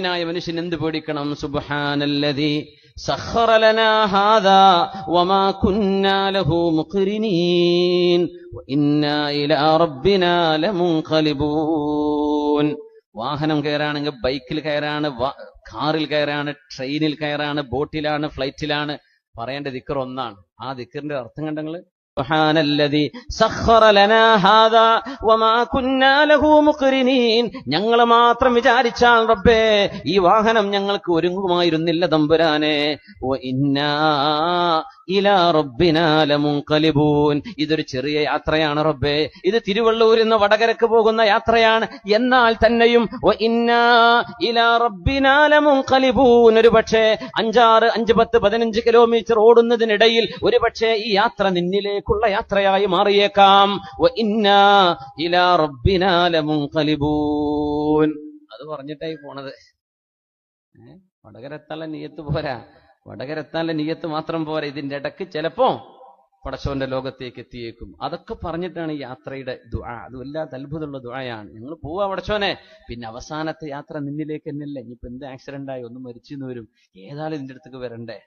ായ മനുഷ്യൻ എന്ത് പേടിക്കണം? സുബ്ഹാനല്ലദീ സഖറ ലനാ ഹാദാ വമാ കുന്നാ ലഹു മുഖ്രിനീൻ വഇന്നാ ഇലാ റബ്ബിനാ ലമുൻഖലിബൂൻ. വാഹനം കയറാണെങ്കിൽ ബൈക്കിൽ കയറാണ്, കാറിൽ കയറാണ്, ട്രെയിനിൽ കയറാണ്, ബോട്ടിലാണ്, ഫ്ലൈറ്റിലാണ്, പറയേണ്ട ദിക്ർ ഒന്നാണ്. ആ ദിക്റിന്റെ അർത്ഥം കണ്ടങ്ങള് സുബ്ഹാനല്ലദീ സഖറ ലനാ ഹാദാ വമാ കുന്നാ ലഹു മുഖ്രിനീൻ. ഞങ്ങൾ മാത്രം വിചാരിച്ചാൽ റബ്ബേ ഈ വാഹനം ഞങ്ങൾക്ക് ഒരുങ്ങുമായിരുന്നില്ല തമ്പുരാനെ. വഇന്നാ ഇലാ റബ്ബിനാ ലമുൻഖലിബൂൻ. ഇതൊരു ചെറിയ യാത്രയാണ് റബ്ബേ, ഇത് തിരുവള്ളൂരിൽ നിന്ന് വടകരക്ക് പോകുന്ന യാത്രയാണ്. എന്നാൽ തന്നെയും വഇന്നാ ഇലാ റബ്ബിനാ ലമുൻഖലിബൂൻ. ഒരു പക്ഷേ 5, 10, 15 കിലോമീറ്റർ ഓടുന്നതിനിടയിൽ ഒരു പക്ഷേ ഈ യാത്ര നിന്നിലേക്കുള്ള യാത്രയായി മാറിയേക്കാം. വഇന്നാ ഇലാ റബ്ബിനാ ലമുൻഖലിബൂൻ. അത് പറഞ്ഞിട്ടായി പോണത്. വടകരെത്താനുള്ള നിയ്യത്ത് പോരാ, വടകരെത്താനുള്ള നിയ്യത്ത് മാത്രം പോരാ, ഇതിന്റെ ഇടയ്ക്ക് ചിലപ്പോ പടച്ചവന്റെ ലോകത്തേക്ക് എത്തിയേക്കും. അതൊക്കെ പറഞ്ഞിട്ടാണ് ഈ യാത്രയുടെ ദുആ. അത് വല്ലാത്ത അത്ഭുതമുള്ള ദുആയാണ്. ഞങ്ങൾ പോവാ പടച്ചോനെ, പിന്നെ അവസാനത്തെ യാത്ര നിന്നിലേക്ക് തന്നെയല്ലേ. ഇനിയിപ്പോ എന്ത് ആക്സിഡന്റ് ആയി, ഒന്നും മരിച്ചെന്ന് വരും, ഏതായാലും ഇതിന്റെ അടുത്തേക്ക് വരണ്ടേ.